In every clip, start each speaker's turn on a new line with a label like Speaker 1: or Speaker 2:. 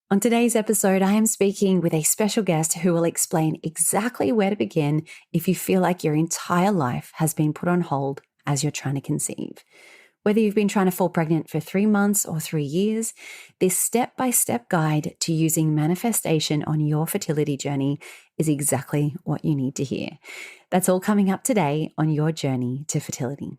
Speaker 1: On today's episode, I am speaking with a special guest who will explain exactly where to begin if you feel like your entire life has been put on hold as you're trying to conceive. Whether you've been trying to fall pregnant for 3 months or 3 years, this step-by-step guide to using manifestation on your fertility journey is exactly what you need to hear. That's all coming up today on Your Journey to Fertility.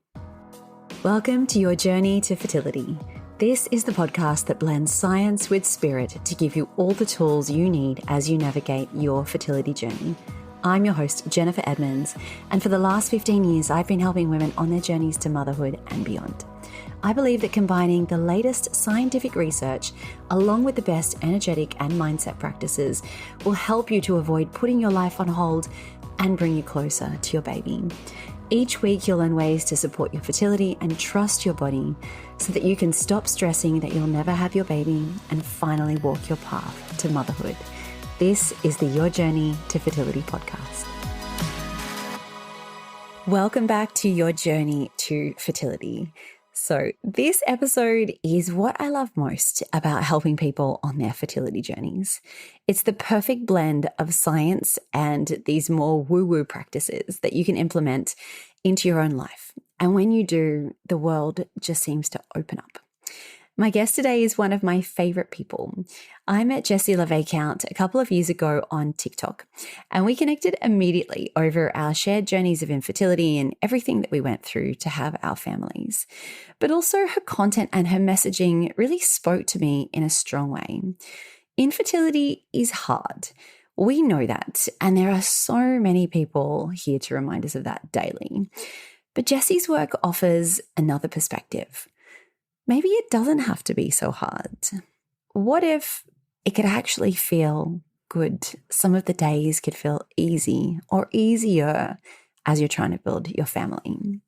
Speaker 1: Welcome to Your Journey to Fertility. This is the podcast that blends science with spirit to give you all the tools you need as you navigate your fertility journey. I'm your host, Jennifer Edmonds, and for the last 15 years, I've been helping women on their journeys to motherhood and beyond. I believe that combining the latest scientific research along with the best energetic and mindset practices will help you to avoid putting your life on hold and bring you closer to your baby. Each week, you'll learn ways to support your fertility and trust your body so that you can stop stressing that you'll never have your baby and finally walk your path to motherhood. This is the Your Journey to Fertility podcast. Welcome back to Your Journey to Fertility. So this episode is what I love most about helping people on their fertility journeys. It's the perfect blend of science and these more woo-woo practices that you can implement into your own life. And when you do, the world just seems to open up. My guest today is one of my favorite people. I met Jessi LeVesconte a couple of years ago on TikTok, and we connected immediately over our shared journeys of infertility and everything that we went through to have our families. But also her content and her messaging really spoke to me in a strong way. Infertility is hard. We know that, and there are so many people here to remind us of that daily. But Jessi's work offers another perspective. Maybe it doesn't have to be so hard. What if it could actually feel good? Some of the days could feel easy or easier as you're trying to build your family.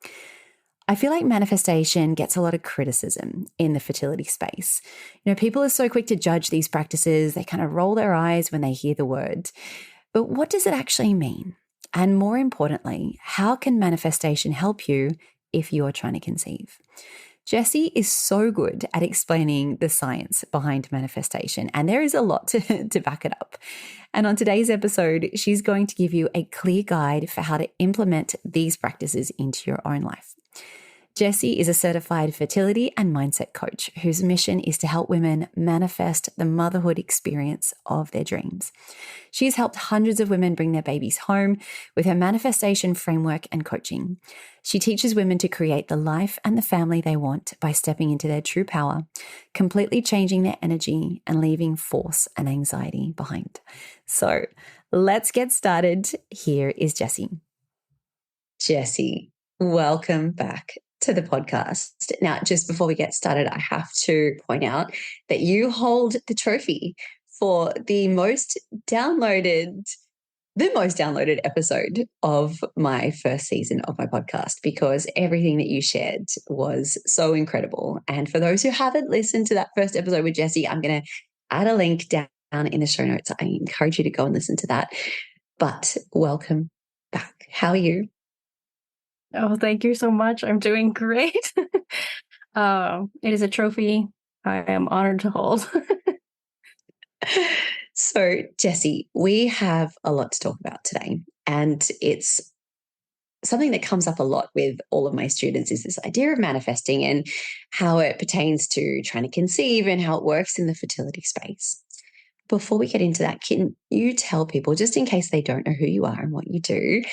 Speaker 1: I feel like manifestation gets a lot of criticism in the fertility space. People are so quick to judge these practices. They kind of roll their eyes when they hear the word. But what does it actually mean? And more importantly, how can manifestation help you if you're trying to conceive? Jessi is so good at explaining the science behind manifestation, and there is a lot to back it up. And on today's episode, she's going to give you a clear guide for how to implement these practices into your own life. Jessi is a certified fertility and mindset coach whose mission is to help women manifest the motherhood experience of their dreams. She has helped hundreds of women bring their babies home with her manifestation framework and coaching. She teaches women to create the life and the family they want by stepping into their true power, completely changing their energy and leaving force and anxiety behind. So let's get started. Here is Jessi. Jessi, welcome back to the podcast. Now, just before we get started, I have to point out that you hold the trophy for the most downloaded episode of my first season of my podcast, because everything that you shared was so incredible. And for those who haven't listened to that first episode with Jessi, I'm going to add a link down in the show notes. I encourage you to go and listen to that. But welcome back. How are you?
Speaker 2: Oh, thank you so much. I'm doing great. It is a trophy I am honored to hold.
Speaker 1: So, Jessi, we have a lot to talk about today, and it's something that comes up a lot with all of my students is this idea of manifesting and how it pertains to trying to conceive and how it works in the fertility space. Before we get into that, can you tell people, just in case they don't know who you are and what you do,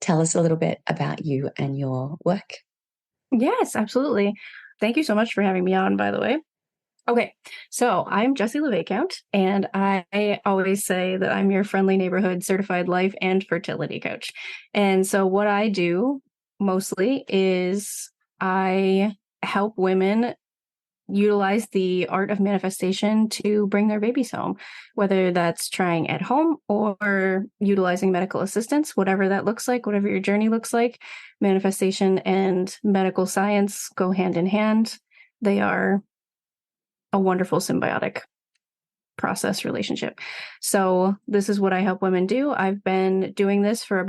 Speaker 1: tell us a little bit about you and your work?
Speaker 2: Yes, absolutely. Thank you so much for having me on, by the way. Okay, so I'm Jessi LeVesconte, and I always say that I'm your friendly neighborhood certified life and fertility coach. And so what I do mostly is I help women utilize the art of manifestation to bring their babies home, whether that's trying at home or utilizing medical assistance, whatever that looks like, whatever your journey looks like. Manifestation and medical science go hand in hand. They are a wonderful symbiotic process relationship. So this is what I help women do. I've been doing this for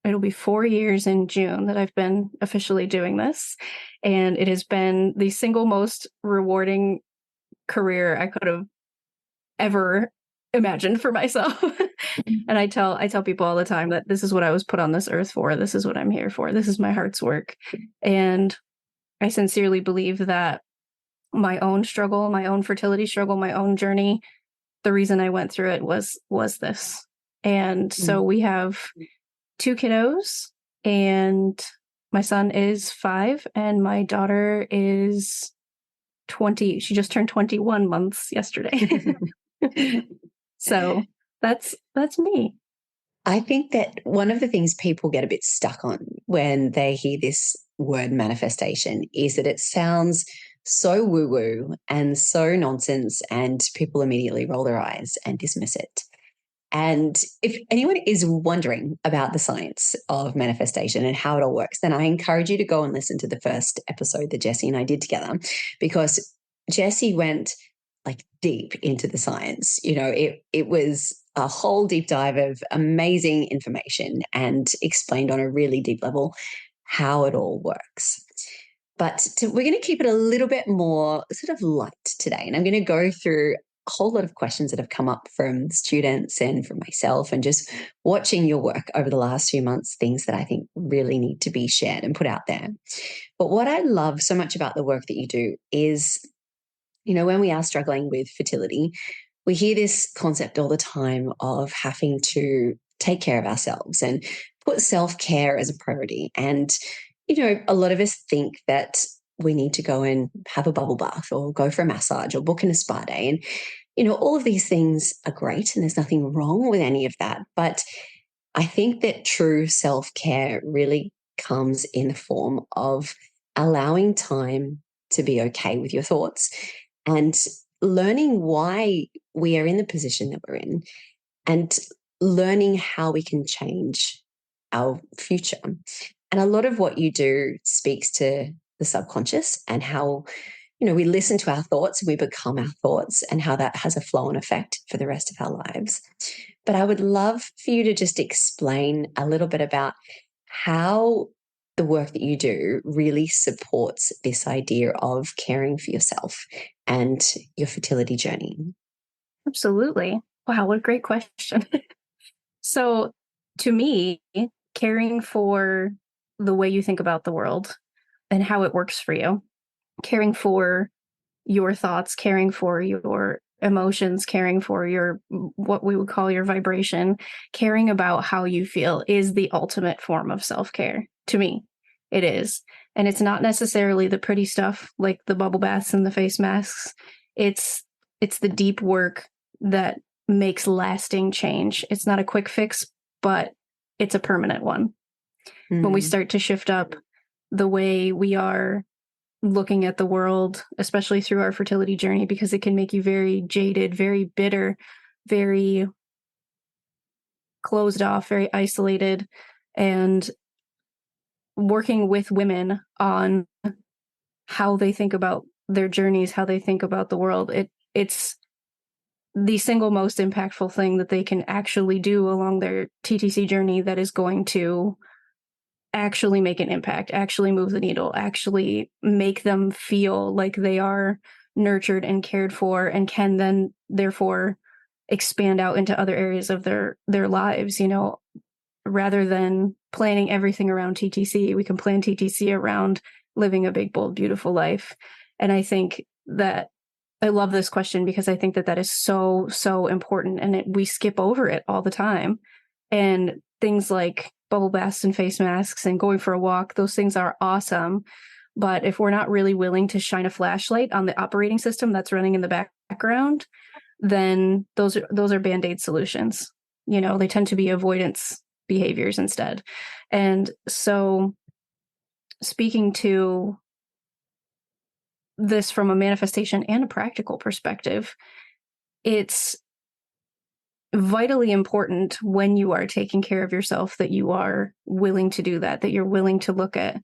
Speaker 2: it'll be 4 years in June that I've been officially doing this. And it has been the single most rewarding career I could have ever imagined for myself. And I tell people all the time that this is what I was put on this earth for. This is what I'm here for. This is my heart's work. And I sincerely believe that my own struggle, my own fertility struggle, my own journey, the reason I went through it was this. And so we have 2 kiddos, and my son is 5 and my daughter is 20. She just turned 21 months yesterday. So that's me.
Speaker 1: I think that one of the things people get a bit stuck on when they hear this word manifestation is that it sounds so woo-woo and so nonsense, and people immediately roll their eyes and dismiss it. And if anyone is wondering about the science of manifestation and how it all works, then I encourage you to go and listen to the first episode that Jessi and I did together, because Jessi went like deep into the science. You know, it was a whole deep dive of amazing information and explained on a really deep level how it all works. But we're going to keep it a little bit more sort of light today. And I'm going to go through a whole lot of questions that have come up from students and from myself, and just watching your work over the last few months, things that I think really need to be shared and put out there. But what I love so much about the work that you do is, you know, when we are struggling with fertility, we hear this concept all the time of having to take care of ourselves and put self-care as a priority. And, you know, a lot of us think that we need to go and have a bubble bath or go for a massage or book in a spa day. And, you know, all of these things are great and there's nothing wrong with any of that. But I think that true self-care really comes in the form of allowing time to be okay with your thoughts and learning why we are in the position that we're in, and learning how we can change our future. And a lot of what you do speaks to the subconscious and how, you know, we listen to our thoughts and we become our thoughts, and how that has a flow-on effect for the rest of our lives. But I would love for you to just explain a little bit about how the work that you do really supports this idea of caring for yourself and your fertility journey.
Speaker 2: Absolutely. Wow, what a great question. So to me, caring for the way you think about the world and how it works for you, caring for your thoughts, caring for your emotions, caring for your, what we would call your vibration, caring about how you feel is the ultimate form of self-care. To me, it is. And it's not necessarily the pretty stuff like the bubble baths and the face masks. It's the deep work that makes lasting change. It's not a quick fix, but it's a permanent one. When we start to shift up the way we are looking at the world, especially through our fertility journey, because it can make you very jaded, very bitter, very closed off, very isolated. And working with women on how they think about their journeys, how they think about the world, it's the single most impactful thing that they can actually do along their TTC journey that is going to actually make an impact, actually move the needle, actually make them feel like they are nurtured and cared for, and can then therefore expand out into other areas of their lives. You know, rather than planning everything around TTC, we can plan TTC around living a big, bold, beautiful life. And I think that I love this question because I think that that is so, so important, and we skip over it all the time. And things like bubble baths and face masks and going for a walk, those things are awesome. But if we're not really willing to shine a flashlight on the operating system that's running in the background, then those are Band-Aid solutions. You know, they tend to be avoidance behaviors instead. And so speaking to this from a manifestation and a practical perspective, it's vitally important when you are taking care of yourself that you are willing to do that you're willing to look at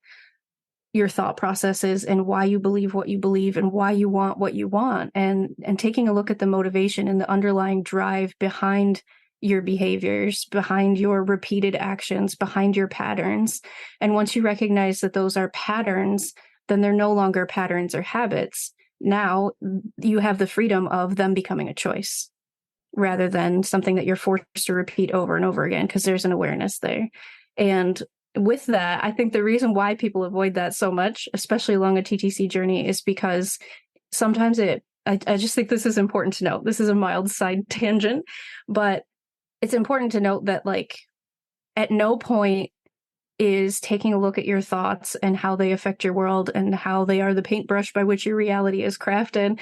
Speaker 2: your thought processes and why you believe what you believe and why you want what you want, and taking a look at the motivation and the underlying drive behind your behaviors, behind your repeated actions, behind your patterns. And once you recognize that those are patterns, then they're no longer patterns or habits. Now you have the freedom of them becoming a choice. rather than something that you're forced to repeat over and over again, because there's an awareness there. And with that, I think the reason why people avoid that so much, especially along a TTC journey, is because sometimes I just think this is important to note. This is a mild side tangent, but it's important to note that, like, at no point is taking a look at your thoughts and how they affect your world and how they are the paintbrush by which your reality is crafted.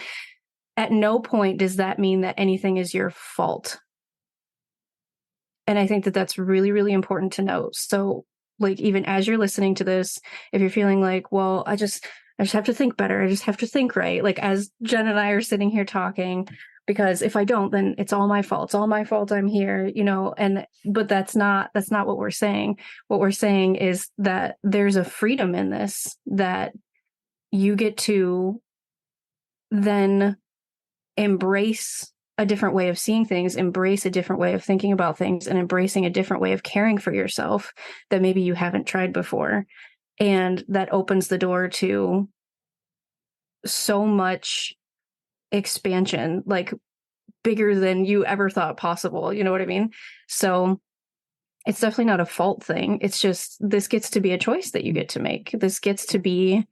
Speaker 2: At no point does that mean that anything is your fault. And I think that that's really, really important to note. So, like, even as you're listening to this, if you're feeling like, well, I just have to think better. I just have to think right. Like, as Jen and I are sitting here talking, because if I don't, then it's all my fault. It's all my fault I'm here, but that's not what we're saying. What we're saying is that there's a freedom in this, that you get to then embrace a different way of seeing things, embrace a different way of thinking about things, and embracing a different way of caring for yourself that maybe you haven't tried before. And that opens the door to so much expansion, like bigger than you ever thought possible. You know what I mean? So it's definitely not a fault thing. It's just, this gets to be a choice that you get to make. This gets to be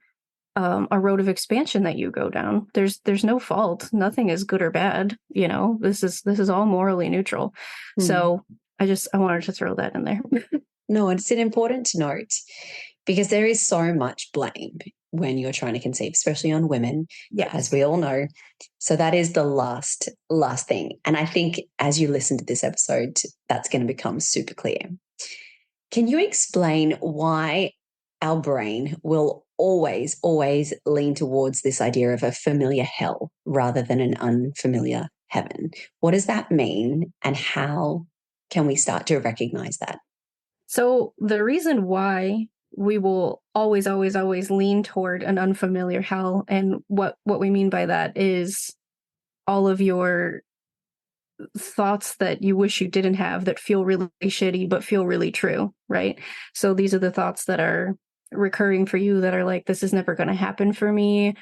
Speaker 2: a road of expansion that you go down. There's no fault. Nothing is good or bad. This is all morally neutral. So I wanted to throw that in there.
Speaker 1: No, it's important to note, because there is so much blame when you're trying to conceive, especially on women, as we all know. So that is the last thing. And I think as you listen to this episode, that's going to become super clear. Can you explain why our brain will always lean towards this idea of a familiar hell rather than an unfamiliar heaven? What does that mean, and how can we start to recognize that?
Speaker 2: So the reason why we will always lean toward an unfamiliar hell, and what we mean by that is all of your thoughts that you wish you didn't have, that feel really shitty but feel really true, right? So these are the thoughts that are recurring for you, that are like, this is never going to happen for me.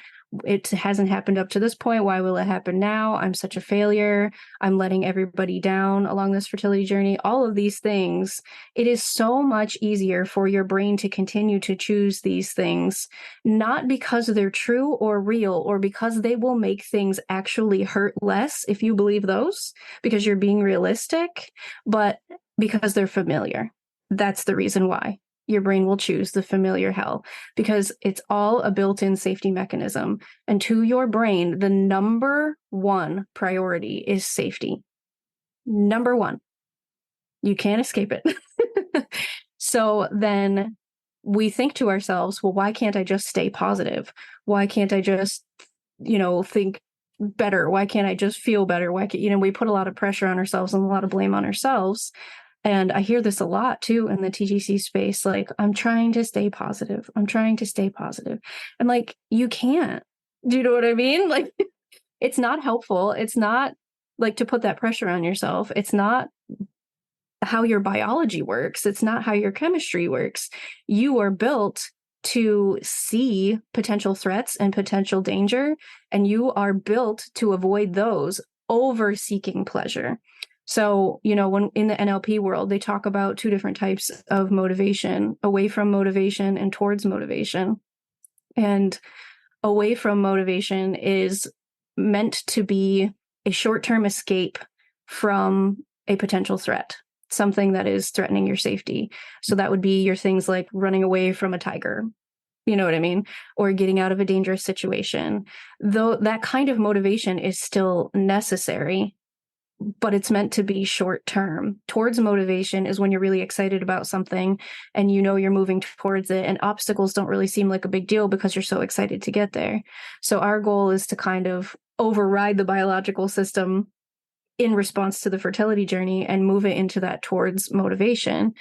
Speaker 2: It hasn't happened up to this point. Why will it happen now? I'm such a failure. I'm letting everybody down along this fertility journey. All of these things, it is so much easier for your brain to continue to choose these things, not because they're true or real, or because they will make things actually hurt less if you believe those, because you're being realistic, but because they're familiar. That's the reason why your brain will choose the familiar hell, because it's all a built-in safety mechanism. And to your brain, the number one priority is safety. Number one. You can't escape it. So then we think to ourselves, well, why can't I just stay positive? Why can't I just, think better? Why can't I just feel better? Why can't, we put a lot of pressure on ourselves and a lot of blame on ourselves. And I hear this a lot too in the TTC space. Like, I'm trying to stay positive. I'm trying to stay positive. And like, you can't. Do you know what I mean? Like, it's not helpful. It's not like to put that pressure on yourself. It's not how your biology works. It's not how your chemistry works. You are built to see potential threats and potential danger, and you are built to avoid those over seeking pleasure. So, when in the NLP world, they talk about two different types of motivation: away from motivation and towards motivation. And away from motivation is meant to be a short-term escape from a potential threat, something that is threatening your safety. So that would be your things like running away from a tiger, you know what I mean? Or getting out of a dangerous situation. Though that kind of motivation is still necessary, but it's meant to be short term. Towards motivation is when you're really excited about something and you're moving towards it, and obstacles don't really seem like a big deal because you're so excited to get there. So our goal is to kind of override the biological system in response to the fertility journey and move it into that towards motivation,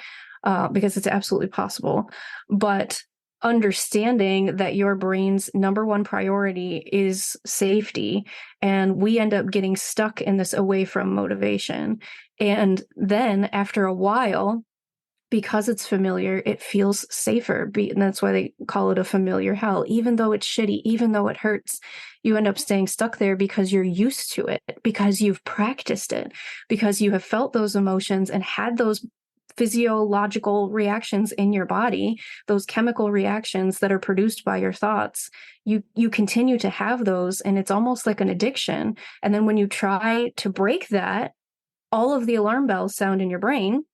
Speaker 2: because it's absolutely possible. But understanding that your brain's number one priority is safety, and we end up getting stuck in this away from motivation. And then after a while, because it's familiar, it feels safer. And that's why they call it a familiar hell. Even though it's shitty, even though it hurts, you end up staying stuck there because you're used to it, because you've practiced it, because you have felt those emotions and had those physiological reactions in your body, those chemical reactions that are produced by your thoughts. You continue to have those, and it's almost like an addiction. And then when you try to break that, all of the alarm bells sound in your brain,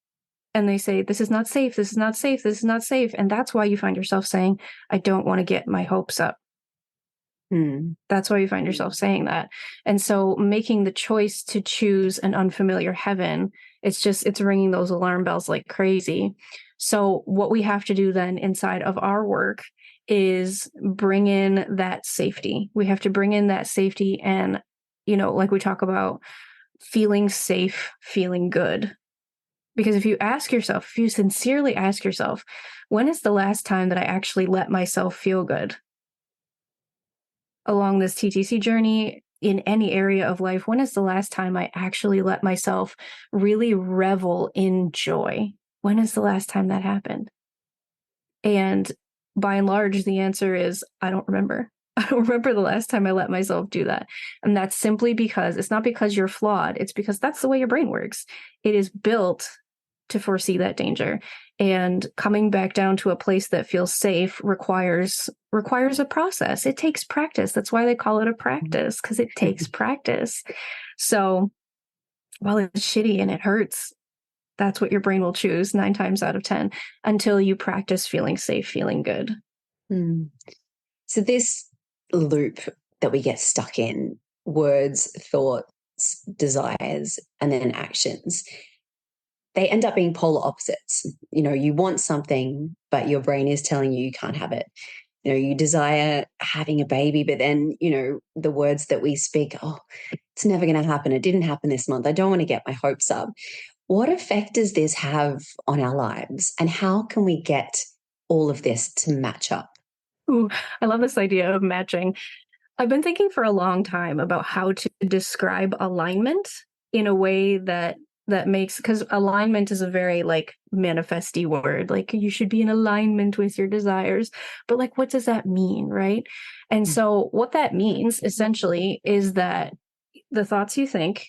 Speaker 2: and they say, this is not safe, this is not safe, this is not safe. And that's why you find yourself saying, I don't want to get my hopes up. That's why you find yourself saying that. And so making the choice to choose an unfamiliar heaven, it's ringing those alarm bells like crazy. So what we have to do then inside of our work is bring in that safety. We have to bring in that safety and, like we talk about, feeling safe, feeling good. Because if you sincerely ask yourself, when is the last time that I actually let myself feel good? Along this TTC journey, in any area of life, when is the last time I actually let myself really revel in joy? When is the last time that happened? And by and large, the answer is, I don't remember. I don't remember the last time I let myself do that. And that's simply because it's not because you're flawed. It's because that's the way your brain works. It is built to foresee that danger. And coming back down to a place that feels safe requires a process. It takes practice. That's why they call it a practice, because it takes practice. So while it's shitty and it hurts, that's what your brain will choose 9 times out of 10 until you practice feeling safe, feeling good.
Speaker 1: So this loop that we get stuck in, words, thoughts, desires, and then actions, they end up being polar opposites. You want something, but your brain is telling you can't have it. You desire having a baby, but then, the words that we speak, oh, it's never going to happen. It didn't happen this month. I don't want to get my hopes up. What effect does this have on our lives? And how can we get all of this to match up?
Speaker 2: Ooh, I love this idea of matching. I've been thinking for a long time about how to describe alignment in a way that makes, because alignment is a very manifesty word, like you should be in alignment with your desires, but what does that mean, right? And so what that means essentially is that the thoughts you think,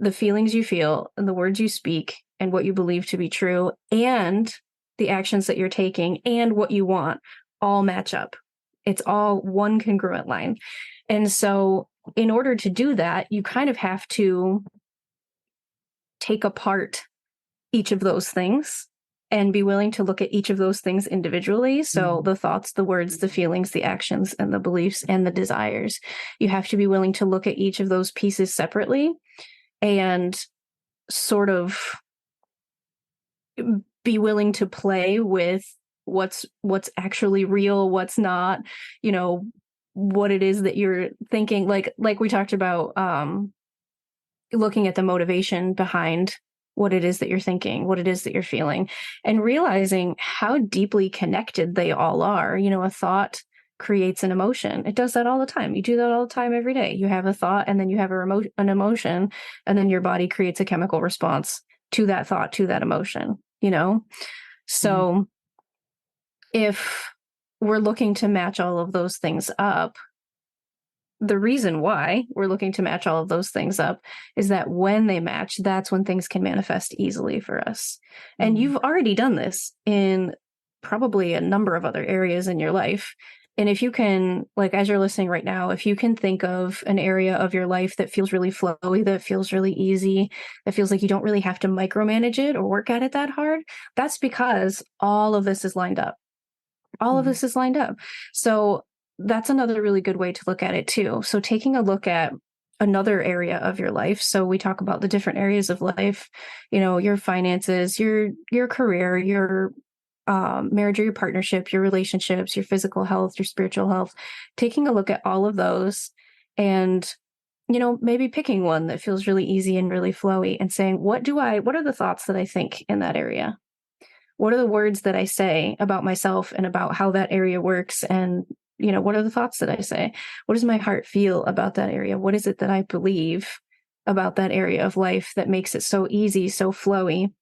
Speaker 2: the feelings you feel, and the words you speak, and what you believe to be true, and the actions that you're taking, and what you want, all match up. It's all one congruent line. And so in order to do that, you kind of have to take apart each of those things and be willing to look at each of those things individually. So the thoughts, the words, the feelings, the actions, and the beliefs and the desires. You have to be willing to look at each of those pieces separately and sort of be willing to play with what's actually real, what's not, what it is that you're thinking. Like we talked about, looking at the motivation behind what it is that you're thinking, what it is that you're feeling, and realizing how deeply connected they all are. A thought creates an emotion. It does that all the time. You do that all the time every day. You have a thought, and then you have an emotion, and then your body creates a chemical response to that thought, to that emotion, So if we're looking to match all of those things up, the reason why we're looking to match all of those things up is that when they match, that's when things can manifest easily for us. And you've already done this in probably a number of other areas in your life. And if you can, as you're listening right now, if you can think of an area of your life that feels really flowy, that feels really easy, that feels like you don't really have to micromanage it or work at it that hard, that's because all of this is lined up. All of this is lined up. So that's another really good way to look at it too. So taking a look at another area of your life. So we talk about the different areas of life, your finances, your career, your marriage or your partnership, your relationships, your physical health, your spiritual health, taking a look at all of those and, maybe picking one that feels really easy and really flowy and saying, what are the thoughts that I think in that area? What are the words that I say about myself and about how that area works? And, what are the thoughts that I say? What does my heart feel about that area? What is it that I believe about that area of life that makes it so easy, so flowy?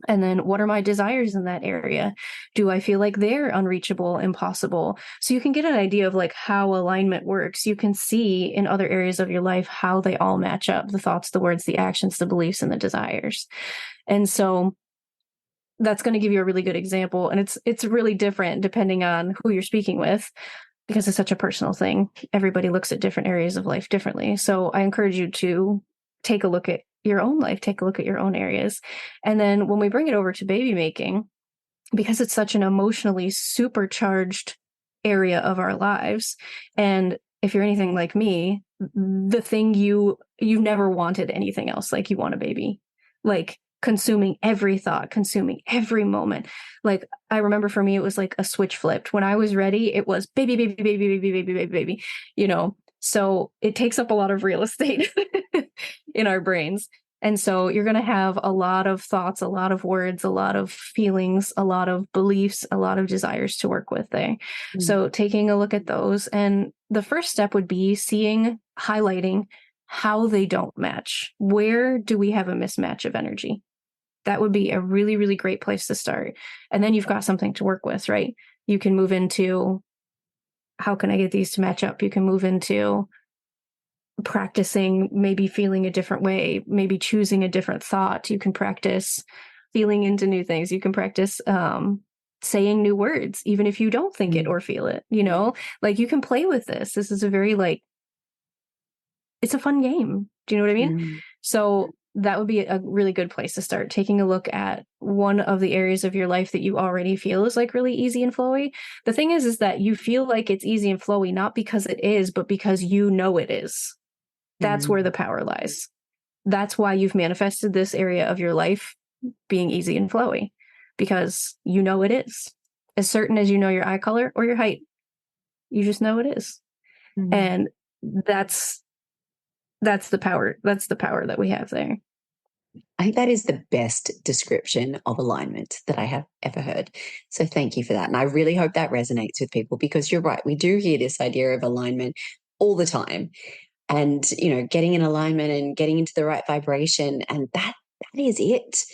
Speaker 2: And then what are my desires in that area? Do I feel like they're unreachable, impossible? So you can get an idea of like how alignment works. You can see in other areas of your life how they all match up, the thoughts, the words, the actions, the beliefs, and the desires. And so that's going to give you a really good example. And it's really different depending on who you're speaking with, because it's such a personal thing. Everybody looks at different areas of life differently. So I encourage you to take a look at your own life, take a look at your own areas. And then when we bring it over to baby making, because it's such an emotionally supercharged area of our lives, and if you're anything like me, the thing you've never wanted anything else. Like, you want a baby, like consuming every thought, consuming every moment. Like, I remember for me, it was like a switch flipped. When I was ready, it was baby, baby, baby, baby, baby, baby, baby, you know? So it takes up a lot of real estate in our brains. And so you're going to have a lot of thoughts, a lot of words, a lot of feelings, a lot of beliefs, a lot of desires to work with there.
Speaker 1: Mm.
Speaker 2: So taking a look at those. And the first step would be highlighting how they don't match. Where do we have a mismatch of energy? That would be a really, really great place to start. And then you've got something to work with, right? You can move into, how can I get these to match up? You can move into practicing maybe feeling a different way, maybe choosing a different thought. You can practice feeling into new things. You can practice saying new words, even if you don't think it or feel it, like you can play with this. This is a very it's a fun game. Do you know what I mean? So that would be a really good place to start, taking a look at one of the areas of your life that you already feel is like really easy and flowy. The thing is that you feel like it's easy and flowy, not because it is, but because you know it is. That's where the power lies. That's why you've manifested this area of your life being easy and flowy, because you know it is. As certain as you know your eye color or your height, you just know it is. And that's the power. That's the power that we have there.
Speaker 1: I think that is the best description of alignment that I have ever heard. So thank you for that. And I really hope that resonates with people, because you're right. We do hear this idea of alignment all the time. And, getting in alignment and getting into the right vibration. And that is it.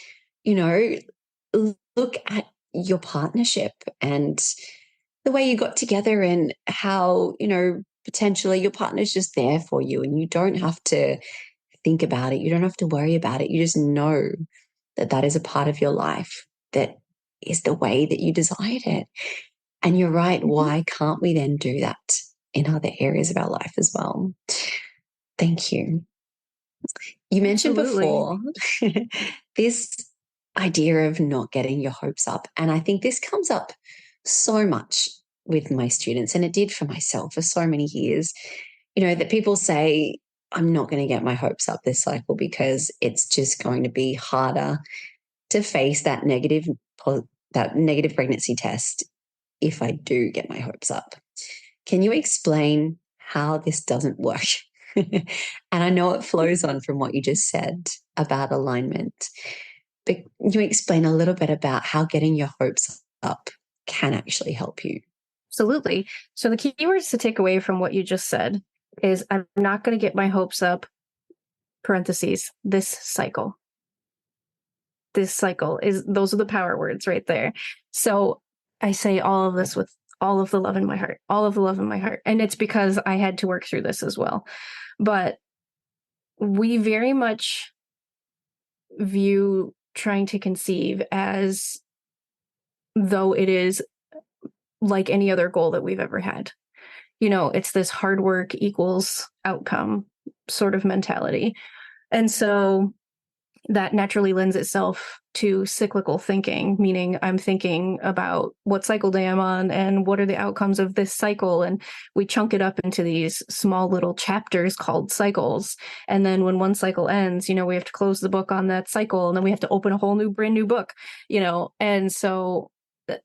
Speaker 1: Look at your partnership and the way you got together, and how, potentially your partner's just there for you, and you don't have to think about it. You don't have to worry about it. You just know that that is a part of your life that is the way that you desired it. And you're right. Why can't we then do that in other areas of our life as well? Thank you. You mentioned before this idea of not getting your hopes up. And I think this comes up so much with my students, and it did for myself for so many years, that people say, I'm not going to get my hopes up this cycle because it's just going to be harder to face that negative pregnancy test if I do get my hopes up. Can you explain how this doesn't work? And I know it flows on from what you just said about alignment, but can you explain a little bit about how getting your hopes up can actually help you?
Speaker 2: Absolutely. So the key words to take away from what you just said is, I'm not going to get my hopes up, parentheses, this cycle. This cycle those are the power words right there. So I say all of this with all of the love in my heart, all of the love in my heart. And it's because I had to work through this as well. But we very much view trying to conceive as though it is like any other goal that we've ever had. It's this hard work equals outcome sort of mentality. And so that naturally lends itself to cyclical thinking, meaning I'm thinking about what cycle day I'm on and what are the outcomes of this cycle. And we chunk it up into these small little chapters called cycles. And then when one cycle ends, we have to close the book on that cycle, and then we have to open a whole new brand new book, and so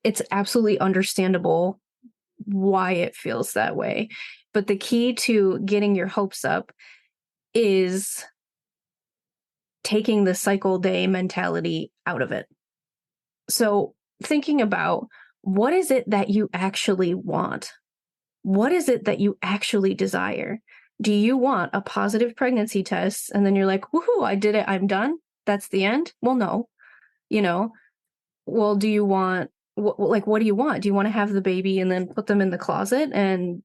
Speaker 2: it's absolutely understandable why it feels that way. But the key to getting your hopes up is taking the cycle day mentality out of it. So thinking about, what is it that you actually want? What is it that you actually desire? Do you want a positive pregnancy test? And then you're like, woohoo, I did it. I'm done. That's the end. Well, no, you know, well, do you want, what do you want? Do you want to have the baby and then put them in the closet and,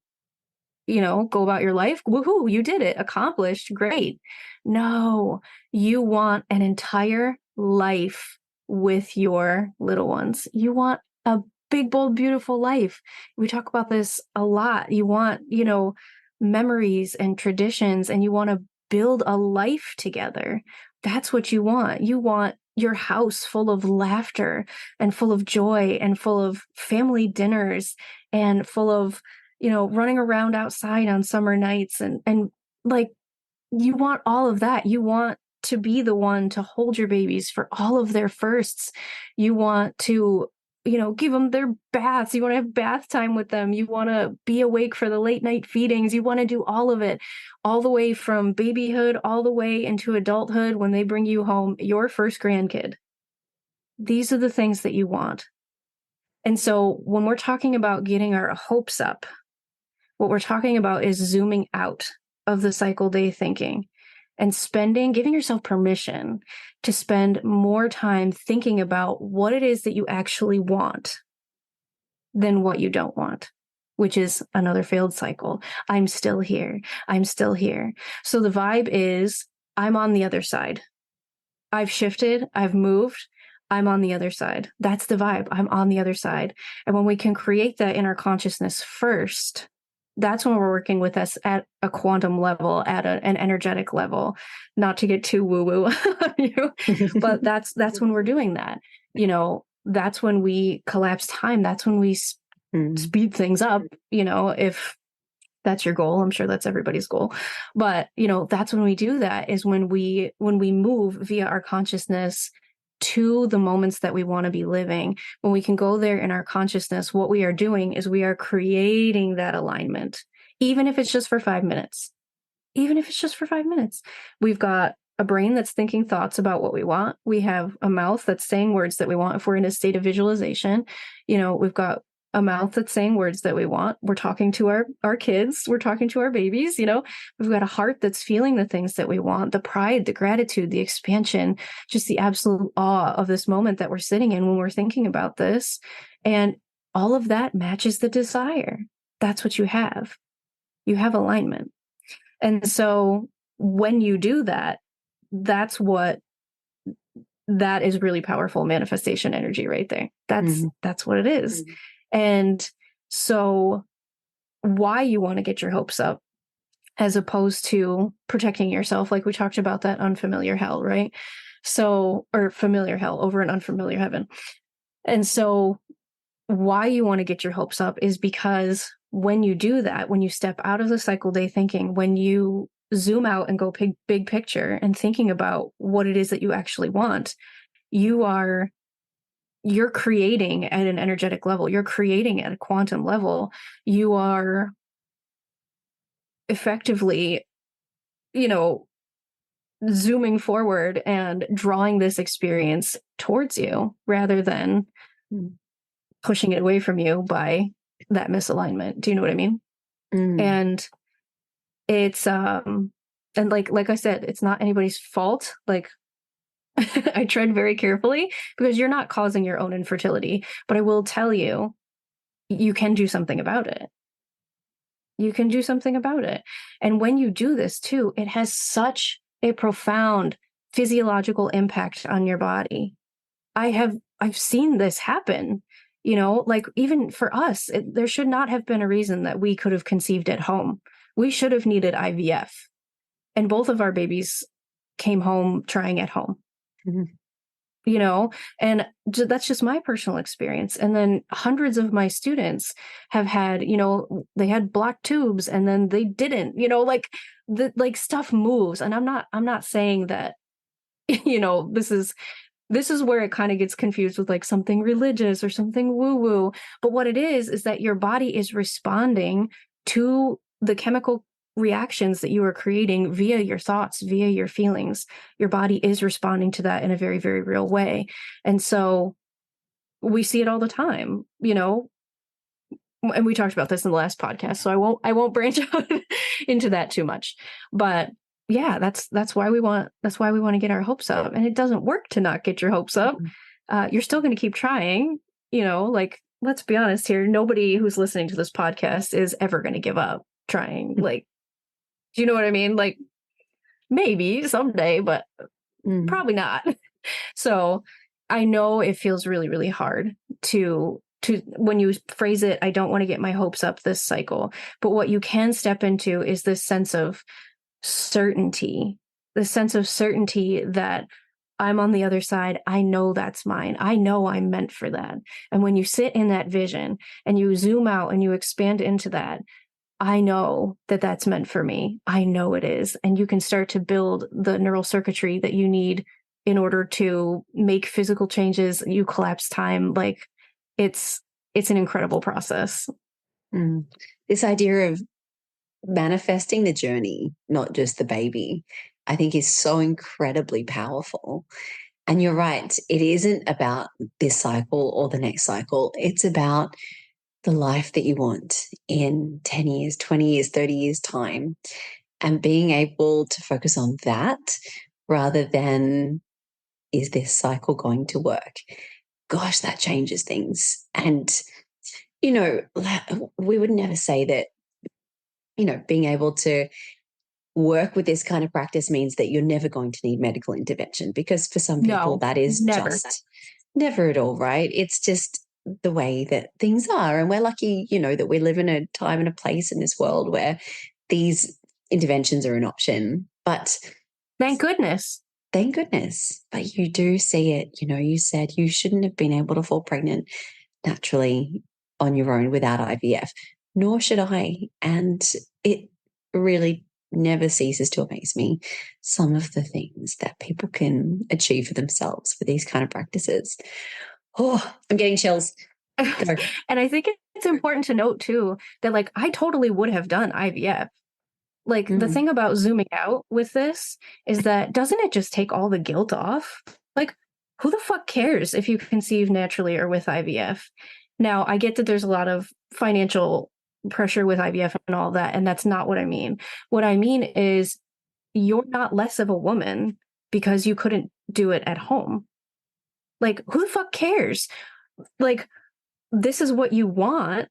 Speaker 2: go about your life? Woohoo, you did it, accomplished, great. No, you want an entire life with your little ones. You want a big, bold, beautiful life. We talk about this a lot. You want, memories and traditions, and you want to build a life together. That's what you want. You want your house full of laughter and full of joy and full of family dinners and full of, running around outside on summer nights and like, you want all of that. You want to be the one to hold your babies for all of their firsts. You want to, give them their baths. You want to have bath time with them. You want to be awake for the late night feedings. You want to do all of it, all the way from babyhood, all the way into adulthood when they bring you home your first grandkid. These are the things that you want. And so when we're talking about getting our hopes up, what we're talking about is zooming out of the cycle day thinking and giving yourself permission to spend more time thinking about what it is that you actually want than what you don't want, which is another failed cycle. I'm still here. I'm still here. So the vibe is, I'm on the other side. I've shifted. I've moved. I'm on the other side. That's the vibe. I'm on the other side. And when we can create that in our consciousness first, that's when we're working with us at a quantum level, at an energetic level, not to get too woo-woo on you, but that's when we're doing that. That's when we collapse time. That's when we speed things up, if that's your goal. I'm sure that's everybody's goal. But, that's when we do that, is when we move via our consciousness to the moments that we want to be living. When we can go there in our consciousness, what we are doing is we are creating that alignment, even if it's just for 5 minutes. Even if it's just for 5 minutes. We've got a brain that's thinking thoughts about what we want. We have a mouth that's saying words that we want. If we're in a state of visualization, we've got a mouth that's saying words that we want. We're talking to our kids. We're talking to our babies. We've got a heart that's feeling the things that we want, the pride, the gratitude, the expansion, just the absolute awe of this moment that we're sitting in when we're thinking about this. And all of that matches the desire. That's what you have. You have alignment. And so when you do that, that is really powerful manifestation energy right there. That's what it is. Mm-hmm. And so why you want to get your hopes up, as opposed to protecting yourself, like we talked about that unfamiliar hell, right? Or familiar hell over an unfamiliar heaven. And so why you want to get your hopes up is because when you do that, when you step out of the cycle day thinking, when you zoom out and go big picture and thinking about what it is that you actually want, you're creating at an energetic level. You're creating at a quantum level. You are effectively, zooming forward and drawing this experience towards you rather than pushing it away from you by that misalignment. Do you know what I mean? And it's, and like I said, it's not anybody's fault. Like, I tread very carefully because you're not causing your own infertility, but I will tell you, you can do something about it. You can do something about it. And when you do this too, it has such a profound physiological impact on your body. I've seen this happen, like even for us, there should not have been a reason that we could have conceived at home. We should have needed IVF. And both of our babies came home trying at home. And that's just my personal experience. And then hundreds of my students have had, they had blocked tubes and then they didn't, like stuff moves. And I'm not saying that, this is where it kind of gets confused with like something religious or something woo-woo. But what it is that your body is responding to the chemical reactions that you are creating via your thoughts, via your feelings. Your body is responding to that in a very, very real way. And so we see it all the time, and we talked about this in the last podcast, so I won't branch out into that too much. But yeah, that's why we want to get our hopes up. And it doesn't work to not get your hopes up. you're still going to keep trying, like, let's be honest here. Nobody who's listening to this podcast is ever going to give up trying. Like, do you know what I mean? Like, maybe someday, but probably not. So I know it feels really, really hard to when you phrase it, I don't want to get my hopes up this cycle. But what you can step into is this sense of certainty, that I'm on the other side. I know that's mine. I know I'm meant for that. And when you sit in that vision and you zoom out and you expand into that, I know that that's meant for me. I know it is. And you can start to build the neural circuitry that you need in order to make physical changes. You collapse time. Like, it's an incredible process.
Speaker 1: This idea of manifesting the journey, not just the baby, I think is so incredibly powerful. And you're right. It isn't about this cycle or the next cycle. It's about the life that you want in 10 years, 20 years, 30 years time, and being able to focus on that rather than, is this cycle going to work? Gosh, that changes things. And, we would never say that, being able to work with this kind of practice means that you're never going to need medical intervention, because for some people that is
Speaker 2: never.
Speaker 1: just never at all, right? It's just the way that things are. And we're lucky, that we live in a time and a place in this world where these interventions are an option. But
Speaker 2: thank goodness.
Speaker 1: Thank goodness. But you do see it. You said you shouldn't have been able to fall pregnant naturally on your own without IVF, nor should I. And it really never ceases to amaze me, some of the things that people can achieve for themselves with these kind of practices. Oh, I'm getting chills.
Speaker 2: And I think it's important to note too that, like, I totally would have done IVF. Like, the thing about zooming out with this is that, doesn't it just take all the guilt off? Like, who the fuck cares if you conceive naturally or with IVF? Now, I get that there's a lot of financial pressure with IVF and all that, and that's not what I mean. What I mean is, you're not less of a woman because you couldn't do it at home. Like, who the fuck cares? Like, this is what you want.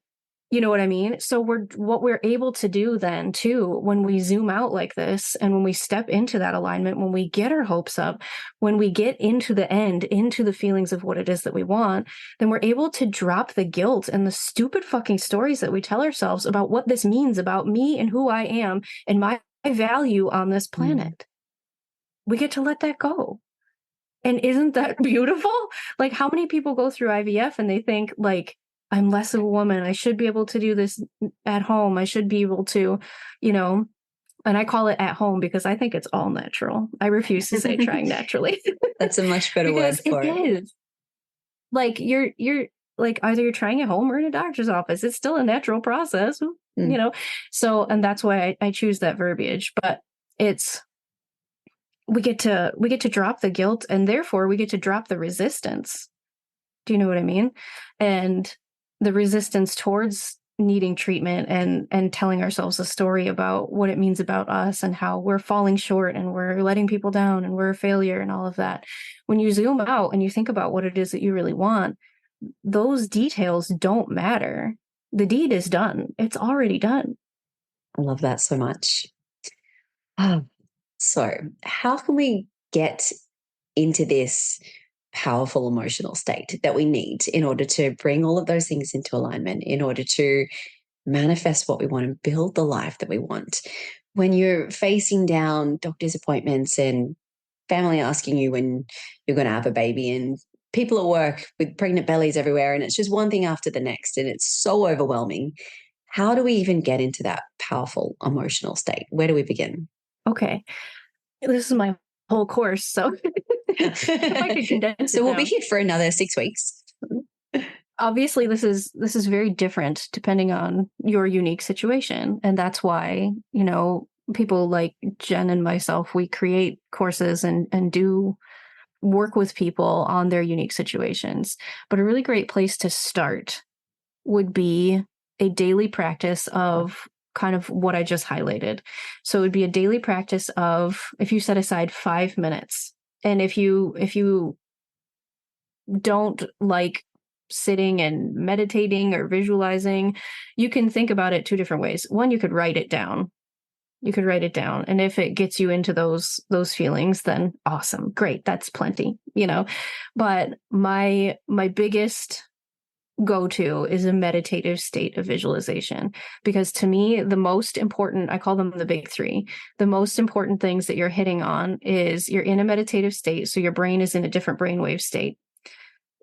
Speaker 2: You know what I mean? So what we're able to do then too, when we zoom out like this, and when we step into that alignment, when we get our hopes up, when we get into the end, into the feelings of what it is that we want, then we're able to drop the guilt and the stupid fucking stories that we tell ourselves about what this means about me and who I am and my value on this planet. We get to let that go. And isn't that beautiful? Like, how many people go through IVF and they think, like, I'm less of a woman. I should be able to do this at home. I should be able to, and I call it at home because I think it's all natural. I refuse to say trying naturally.
Speaker 1: That's a much better word for it.
Speaker 2: It is. Like, you're like, either you're trying at home or in a doctor's office. It's still a natural process, So, and that's why I choose that verbiage. But we get to drop the guilt, and therefore we get to drop the resistance. Do you know what I mean? And the resistance towards needing treatment and telling ourselves a story about what it means about us and how we're falling short and we're letting people down and we're a failure and all of that. When you zoom out and you think about what it is that you really want, those details don't matter. The deed is done. It's already done.
Speaker 1: I love that so much. So how can we get into this powerful emotional state that we need in order to bring all of those things into alignment, in order to manifest what we want and build the life that we want? When you're facing down doctor's appointments and family asking you when you're going to have a baby, and people at work with pregnant bellies everywhere, and it's just one thing after the next, and it's so overwhelming. How do we even get into that powerful emotional state? Where do we begin?
Speaker 2: Okay. This is my whole course, so if I could condense
Speaker 1: so we'll be here for another 6 weeks.
Speaker 2: Obviously, this is very different depending on your unique situation, and that's why people like Jen and myself, we create courses and do work with people on their unique situations. But a really great place to start would be a daily practice of kind of what I just highlighted. So it would be a daily practice of, if you set aside 5 minutes, and if you don't like sitting and meditating or visualizing, you can think about it two different ways. One, you could write it down. You could write it down. And if it gets you into those feelings, then awesome. Great. That's plenty, But my biggest go-to is a meditative state of visualization, because to me, the most important, I call them the big three, the most important things that you're hitting on is you're in a meditative state. So your brain is in a different brainwave state.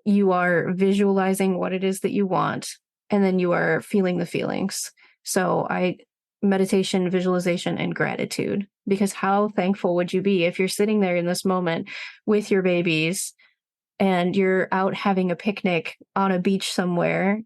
Speaker 2: You are visualizing what it is that you want, and then you are feeling the feelings. So meditation, visualization, and gratitude, because how thankful would you be if you're sitting there in this moment with your babies and you're out having a picnic on a beach somewhere.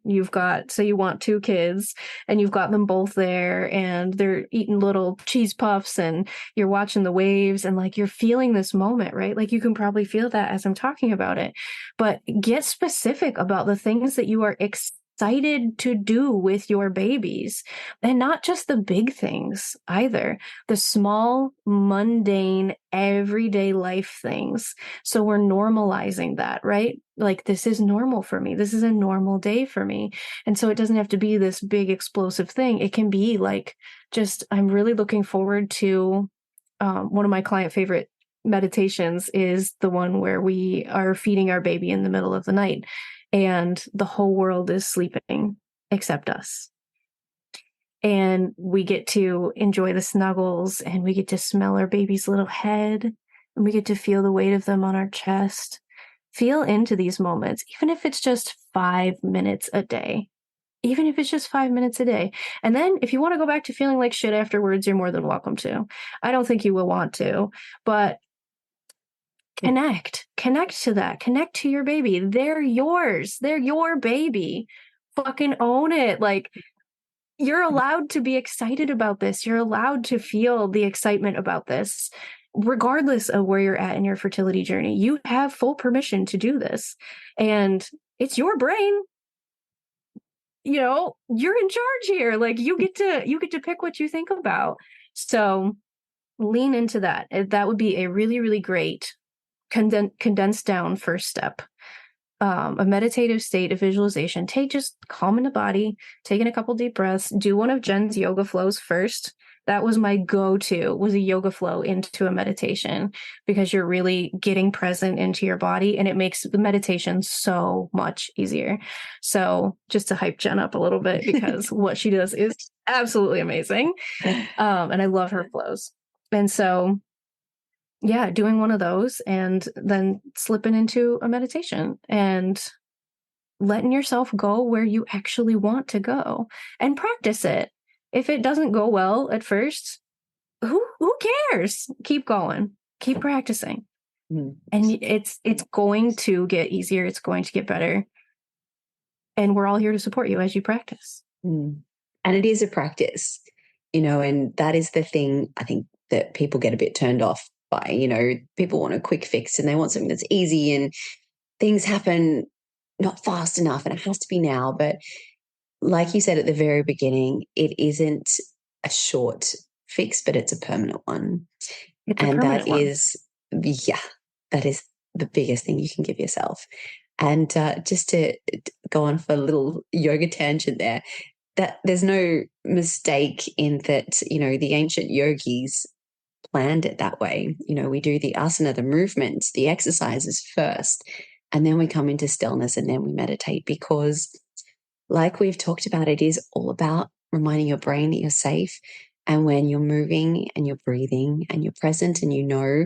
Speaker 2: So you want two kids and you've got them both there and they're eating little cheese puffs and you're watching the waves and like you're feeling this moment, right? Like you can probably feel that as I'm talking about it, but get specific about the things that you are excited to do with your babies, and not just the big things either, the small, mundane, everyday life things. So we're normalizing that, right? Like, this is normal for me. This is a normal day for me. And so it doesn't have to be this big explosive thing. It can be like, just, I'm really looking forward to one of my client favorite meditations is the one where we are feeding our baby in the middle of the night and the whole world is sleeping except us. And we get to enjoy the snuggles and we get to smell our baby's little head and we get to feel the weight of them on our chest. Feel into these moments, even if it's just 5 minutes a day. Even if it's just 5 minutes a day. And then if you want to go back to feeling like shit afterwards, you're more than welcome to. I don't think you will want to, but connect to that. Connect to your baby. They're yours. They're your baby. Fucking own it. Like, you're allowed to be excited about this. You're allowed to feel the excitement about this, regardless of where you're at in your fertility journey. You have full permission to do this. And it's your brain. You're in charge here. Like, you get to pick what you think about. So lean into that. That would be a really, really great condensed down first step. A meditative state of visualization. Just calm in the body, taking a couple deep breaths, do one of Jen's yoga flows first. That was my go-to, was a yoga flow into a meditation, because you're really getting present into your body and it makes the meditation so much easier. So just to hype Jen up a little bit, because what she does is absolutely amazing. And I love her flows. And so yeah, doing one of those and then slipping into a meditation and letting yourself go where you actually want to go and practice it. If it doesn't go well at first, who cares? Keep going, keep practicing. And it's going to get easier. It's going to get better. And we're all here to support you as you practice.
Speaker 1: And it is a practice, and that is the thing I think that people get a bit turned off by. People want a quick fix and they want something that's easy and things happen not fast enough and it has to be now. But like you said at the very beginning, it isn't a short fix, but it's a permanent one.
Speaker 2: It's a permanent one.
Speaker 1: That is the biggest thing you can give yourself. And just to go on for a little yoga tangent there, that there's no mistake in that, the ancient yogis planned it that way. We do the asana, the movements, the exercises first, and then we come into stillness and then we meditate, because like we've talked about, it is all about reminding your brain that you're safe. And when you're moving and you're breathing and you're present and you know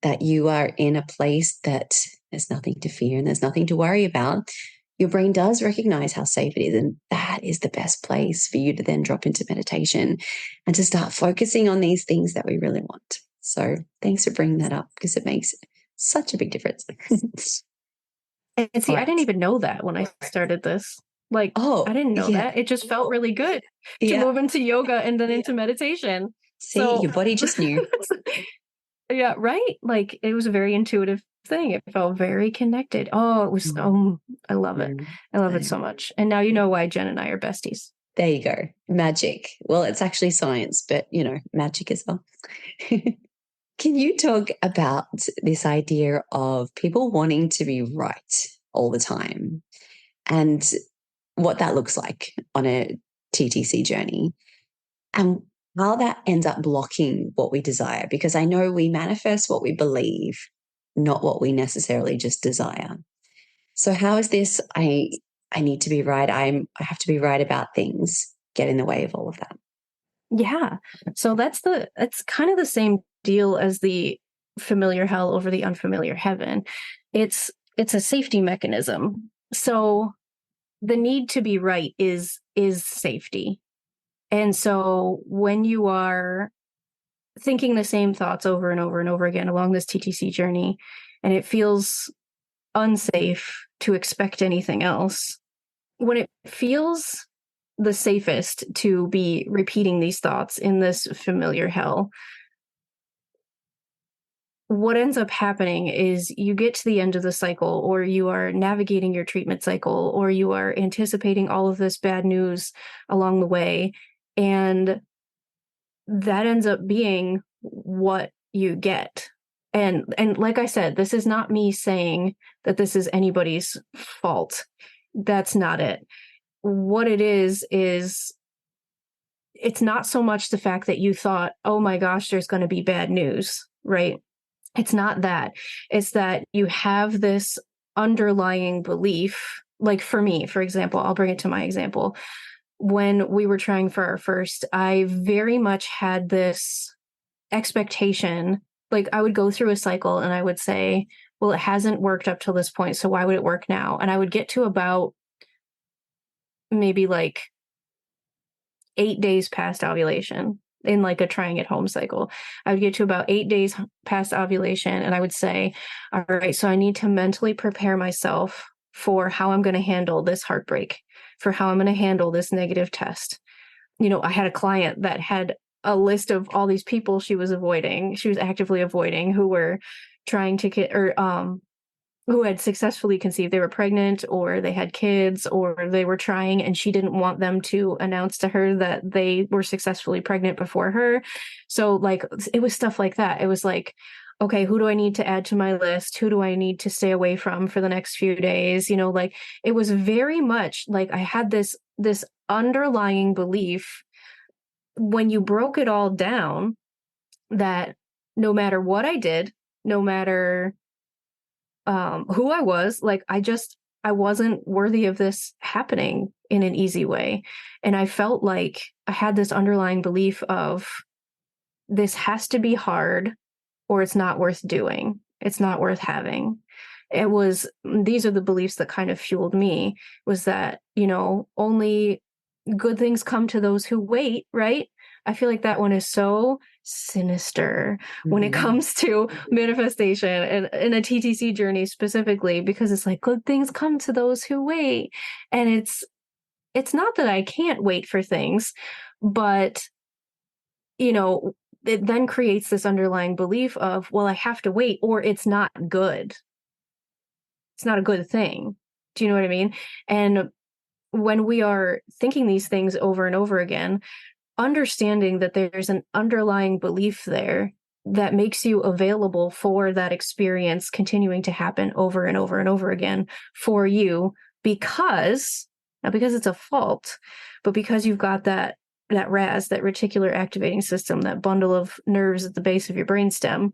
Speaker 1: that you are in a place that there's nothing to fear and there's nothing to worry about, your brain does recognize how safe it is. And that is the best place for you to then drop into meditation and to start focusing on these things that we really want. So thanks for bringing that up, because it makes such a big difference.
Speaker 2: And see, I didn't even know that when I started this. Like, I didn't know that. It just felt really good to move into yoga and then into meditation.
Speaker 1: See, your body just knew.
Speaker 2: Yeah, right? Like, it was a very intuitive thing. It felt very connected. Oh, it was, I love it. I love it so much. And now you know why Jen and I are besties.
Speaker 1: There you go. Magic. Well, it's actually science, but, magic as well. Can you talk about this idea of people wanting to be right all the time, and what that looks like on a TTC journey, and how that ends up blocking what we desire. Because I know we manifest what we believe, not what we necessarily just desire. So how is this, I need to be right, I have to be right about things, get in the way of all of that?
Speaker 2: Yeah. So it's kind of the same deal as the familiar hell over the unfamiliar heaven. It's a safety mechanism. So the need to be right is safety. And so when you are thinking the same thoughts over and over and over again along this TTC journey, and it feels unsafe to expect anything else, when it feels the safest to be repeating these thoughts in this familiar hell, what ends up happening is you get to the end of the cycle, or you are navigating your treatment cycle, or you are anticipating all of this bad news along the way. And that ends up being what you get. And like I said, this is not me saying that this is anybody's fault. That's not it. What it is it's not so much the fact that you thought, oh my gosh, there's going to be bad news, right? It's not that. It's that you have this underlying belief. Like for me, for example, I'll bring it to my example. When we were trying for our first, I very much had this expectation. Like I would go through a cycle and I would say, well, it hasn't worked up till this point, so why would it work now? And I would get to about maybe like 8 days past ovulation in like a trying at home cycle. I would get to about 8 days past ovulation and I would say, all right, so I need to mentally prepare myself for how I'm going to handle this heartbreak, for how I'm going to handle this negative test. I had a client that had a list of all these people she was actively avoiding, who were trying to get, or who had successfully conceived. They were pregnant, or they had kids, or they were trying, and she didn't want them to announce to her that they were successfully pregnant before her. So like, it was stuff like that. It was like, okay, who do I need to add to my list? Who do I need to stay away from for the next few days? Like it was very much like I had this underlying belief, when you broke it all down, that no matter what I did, no matter who I was, like I wasn't worthy of this happening in an easy way. And I felt like I had this underlying belief of, this has to be hard or it's not worth doing. It's not worth having. These are the beliefs that kind of fueled me, was that, only good things come to those who wait, right? I feel like that one is so sinister when it comes to manifestation, and in a TTC journey specifically, because it's like, good things come to those who wait. And it's not that I can't wait for things, but it then creates this underlying belief of, well, I have to wait or it's not good. It's not a good thing. Do you know what I mean? And when we are thinking these things over and over again, understanding that there's an underlying belief there that makes you available for that experience continuing to happen over and over and over again for you, because, not because it's a fault, but because you've got that RAS, that reticular activating system, that bundle of nerves at the base of your brainstem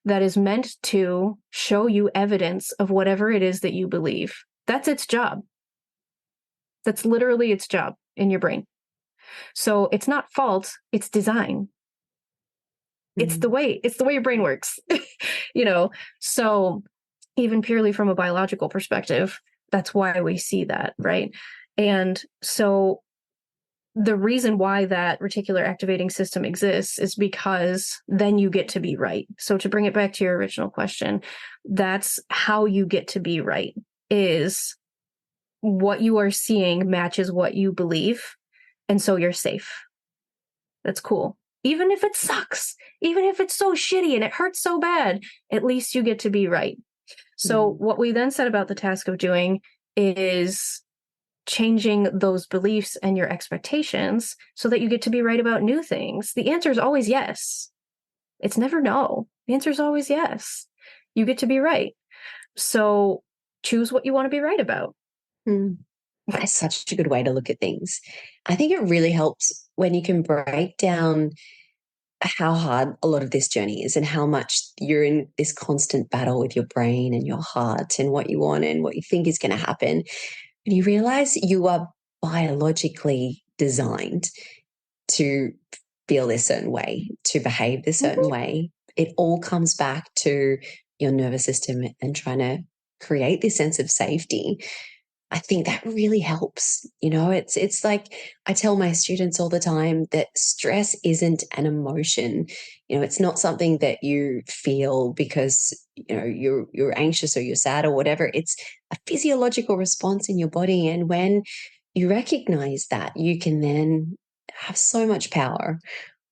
Speaker 2: that is meant to show you evidence of whatever it is that you believe. That's its job. That's literally its job in your brain. So it's not fault, it's design. It's the way your brain works. So even purely from a biological perspective, that's why we see that, right? And so the reason why that reticular activating system exists is because then you get to be right. So to bring it back to your original question, that's how you get to be right, is what you are seeing matches what you believe. And so you're safe. That's cool. Even if it sucks, even if it's so shitty and it hurts so bad, at least you get to be right. So what we then set about the task of doing is changing those beliefs and your expectations so that you get to be right about new things. The answer is always yes. It's never no. The answer is always yes. You get to be right. So choose what you want to be right about.
Speaker 1: That's such a good way to look at things. I think it really helps when you can break down how hard a lot of this journey is and how much you're in this constant battle with your brain and your heart and what you want and what you think is going to happen. And you realize you are biologically designed to feel this certain way, to behave this certain way. It all comes back to your nervous system and trying to create this sense of safety. I think that really helps. It's like I tell my students all the time that stress isn't an emotion. It's not something that you feel because you're anxious or you're sad or whatever. It's a physiological response in your body, and when you recognize that, you can then have so much power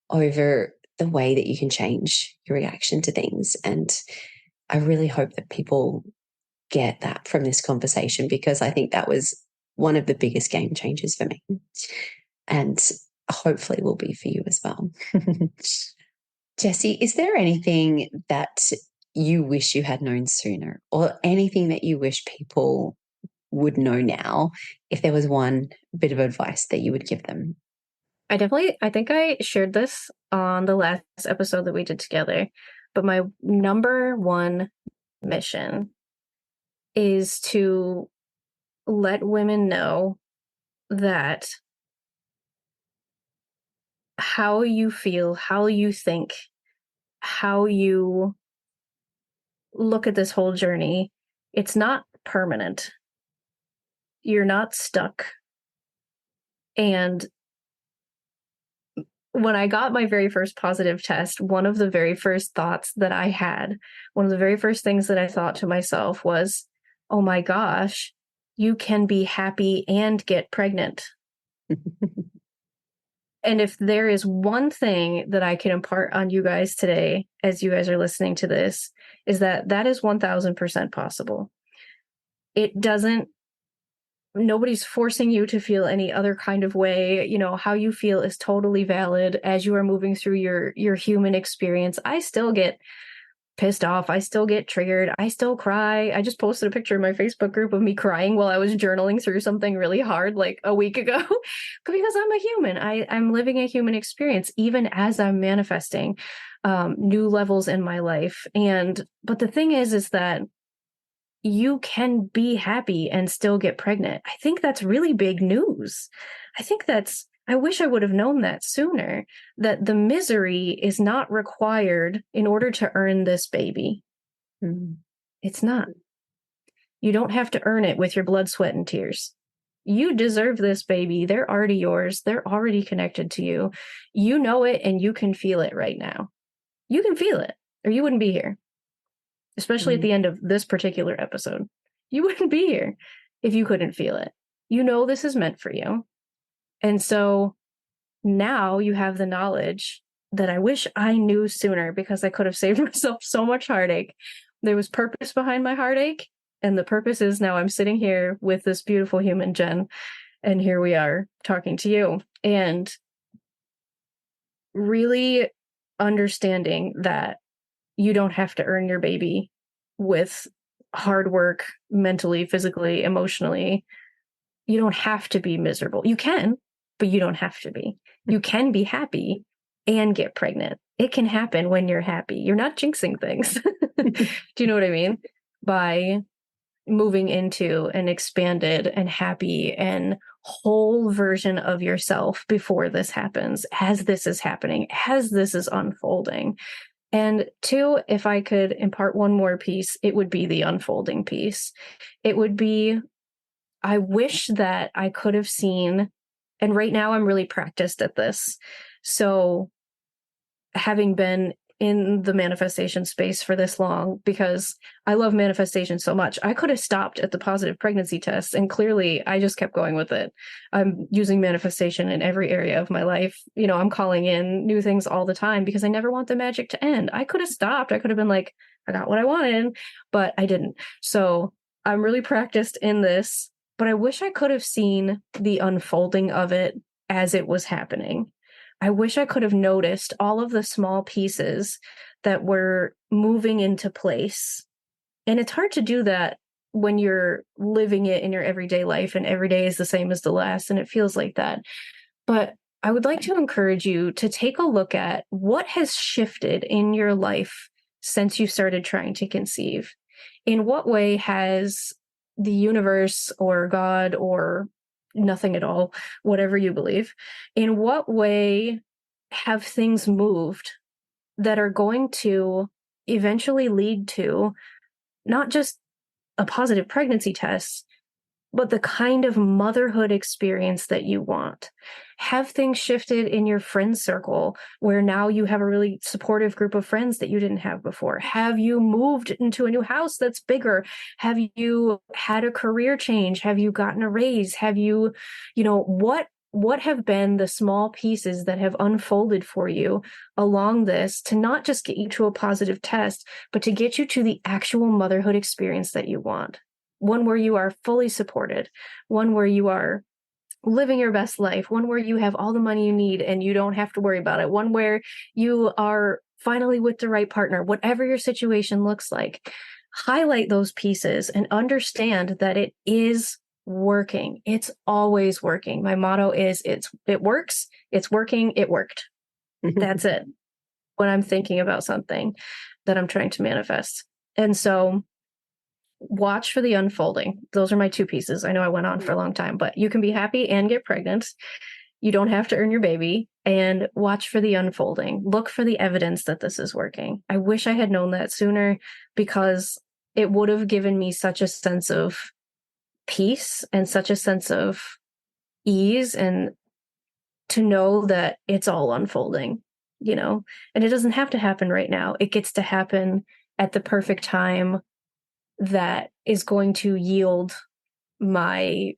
Speaker 1: over the way that you can change your reaction to things. And I really hope that people get that from this conversation, because I think that was one of the biggest game changers for me, and hopefully will be for you as well. Jessi, is there anything that you wish you had known sooner, or anything that you wish people would know now, if there was one bit of advice that you would give them?
Speaker 2: I think I shared this on the last episode that we did together, but my number one mission is to let women know that how you feel, how you think, how you look at this whole journey, it's not permanent. You're not stuck. And when I got my very first positive test, one of the very first thoughts that I had, one of the very first things that I thought to myself was, oh my gosh, you can be happy and get pregnant. And if there is one thing that I can impart on you guys today, as you guys are listening to this, is that is 1000% possible. It doesn't, nobody's forcing you to feel any other kind of way. How you feel is totally valid as you are moving through your human experience. I still get pissed off. I still get triggered. I still cry. I just posted a picture in my Facebook group of me crying while I was journaling through something really hard like a week ago because I'm a human. I'm living a human experience, even as I'm manifesting new levels in my life. But the thing is that you can be happy and still get pregnant. I think that's really big news. I wish I would have known that sooner, that the misery is not required in order to earn this baby. It's not. You don't have to earn it with your blood, sweat, and tears. You deserve this baby. They're already yours. They're already connected to you. You know it, and you can feel it right now. You can feel it, or you wouldn't be here. Especially at the end of this particular episode. You wouldn't be here if you couldn't feel it. You know this is meant for you. And so now you have the knowledge that I wish I knew sooner, because I could have saved myself so much heartache. There was purpose behind my heartache, and the purpose is now I'm sitting here with this beautiful human, Jen, and here we are talking to you. And really understanding that you don't have to earn your baby with hard work, mentally, physically, emotionally. You don't have to be miserable. You can, but you don't have to be. You can be happy and get pregnant. It can happen when you're happy. You're not jinxing things. Do you know what I mean? By moving into an expanded and happy and whole version of yourself before this happens, as this is happening, as this is unfolding. And two, if I could impart one more piece, it would be the unfolding piece. It would be, I wish that I could have seen, and right now I'm really practiced at this. So having been in the manifestation space for this long, because I love manifestation so much, I could have stopped at the positive pregnancy test, and clearly I just kept going with it. I'm using manifestation in every area of my life. I'm calling in new things all the time because I never want the magic to end. I could have stopped. I could have been like, I got what I wanted, but I didn't. So I'm really practiced in this, but I wish I could have seen the unfolding of it as it was happening. I wish I could have noticed all of the small pieces that were moving into place. And it's hard to do that when you're living it in your everyday life, and every day is the same as the last, and it feels like that. But I would like to encourage you to take a look at what has shifted in your life since you started trying to conceive. In what way has the universe or God or nothing at all, whatever you believe, in what way have things moved that are going to eventually lead to not just a positive pregnancy test, but the kind of motherhood experience that you want? Have things shifted in your friend circle where now you have a really supportive group of friends that you didn't have before? Have you moved into a new house that's bigger? Have you had a career change? Have you gotten a raise? Have you, what have been the small pieces that have unfolded for you along this to not just get you to a positive test, but to get you to the actual motherhood experience that you want? One where you are fully supported, one where you are living your best life, one where you have all the money you need and you don't have to worry about it, one where you are finally with the right partner, whatever your situation looks like. Highlight those pieces and understand that it is working. It's always working. My motto is it works, it's working, it worked. That's it. When I'm thinking about something that I'm trying to manifest. And so watch for the unfolding. Those are my two pieces. I know I went on for a long time, but you can be happy and get pregnant. You don't have to earn your baby. And watch for the unfolding. Look for the evidence that this is working. I wish I had known that sooner, because it would have given me such a sense of peace and such a sense of ease, and to know that it's all unfolding, and it doesn't have to happen right now. It gets to happen at the perfect time that is going to yield my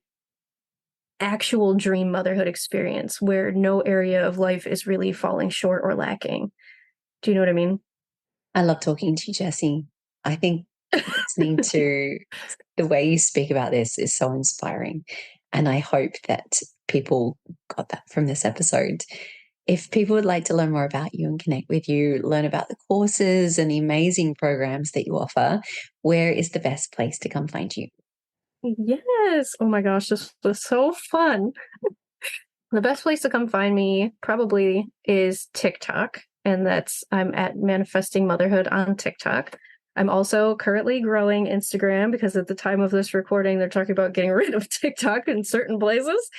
Speaker 2: actual dream motherhood experience, where no area of life is really falling short or lacking. Do you know what I mean?
Speaker 1: I love talking to you, Jessi. I think listening to the way you speak about this is so inspiring. And I hope that people got that from this episode. If people would like to learn more about you and connect with you, learn about the courses and the amazing programs that you offer, where is the best place to come find you?
Speaker 2: Yes. Oh my gosh, this was so fun. The best place to come find me probably is TikTok. And I'm at Manifesting Motherhood on TikTok. I'm also currently growing Instagram, because at the time of this recording, they're talking about getting rid of TikTok in certain places.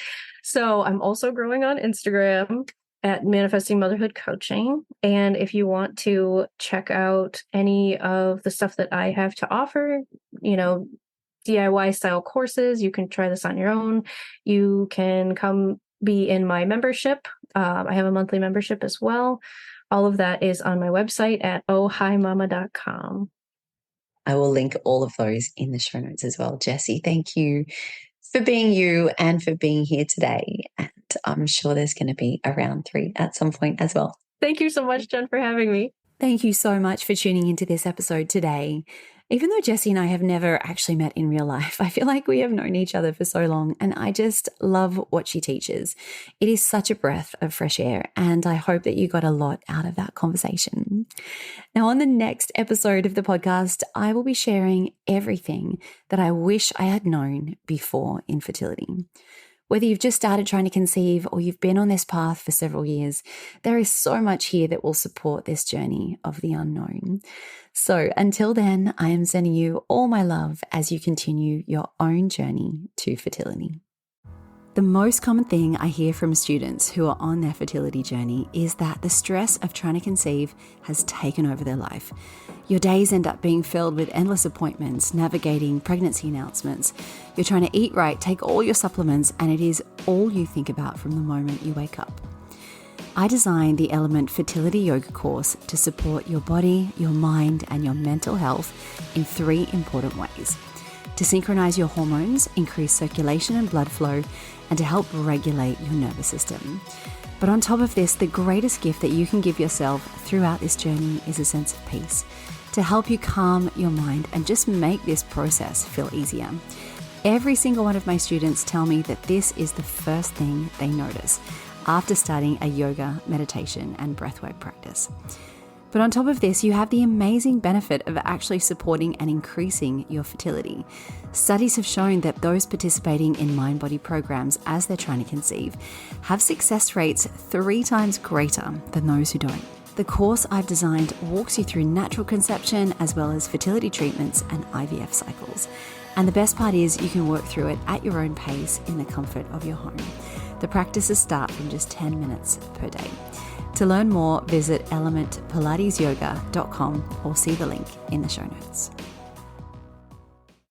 Speaker 2: So I'm also growing on Instagram at Manifesting Motherhood Coaching. And if you want to check out any of the stuff that I have to offer, DIY style courses, you can try this on your own. You can come be in my membership. I have a monthly membership as well. All of that is on my website at ohhimama.com.
Speaker 1: I will link all of those in the show notes as well. Jessi, thank you for being you and for being here today. And I'm sure there's going to be a round 3 at some point as well.
Speaker 2: Thank you so much, Jen, for having me.
Speaker 1: Thank you so much for tuning into this episode today. Even though Jessi and I have never actually met in real life, I feel like we have known each other for so long, and I just love what she teaches. It is such a breath of fresh air, and I hope that you got a lot out of that conversation. Now, on the next episode of the podcast, I will be sharing everything that I wish I had known before infertility. Whether you've just started trying to conceive or you've been on this path for several years, there is so much here that will support this journey of the unknown. So until then, I am sending you all my love as you continue your own journey to fertility. The most common thing I hear from students who are on their fertility journey is that the stress of trying to conceive has taken over their life. Your days end up being filled with endless appointments, navigating pregnancy announcements. You're trying to eat right, take all your supplements, and it is all you think about from the moment you wake up. I designed the Element Fertility Yoga course to support your body, your mind, and your mental health in 3 important ways: to synchronize your hormones, increase circulation and blood flow, and to help regulate your nervous system. But on top of this, the greatest gift that you can give yourself throughout this journey is a sense of peace, to help you calm your mind and just make this process feel easier. Every single one of my students tell me that this is the first thing they notice after starting a yoga, meditation, and breathwork practice. But on top of this, you have the amazing benefit of actually supporting and increasing your fertility. Studies have shown that those participating in mind-body programs as they're trying to conceive have success rates 3 times greater than those who don't. The course I've designed walks you through natural conception as well as fertility treatments and IVF cycles. And the best part is you can work through it at your own pace in the comfort of your home. The practices start from just 10 minutes per day. To learn more, visit elementpilatesyoga.com or see the link in the show notes.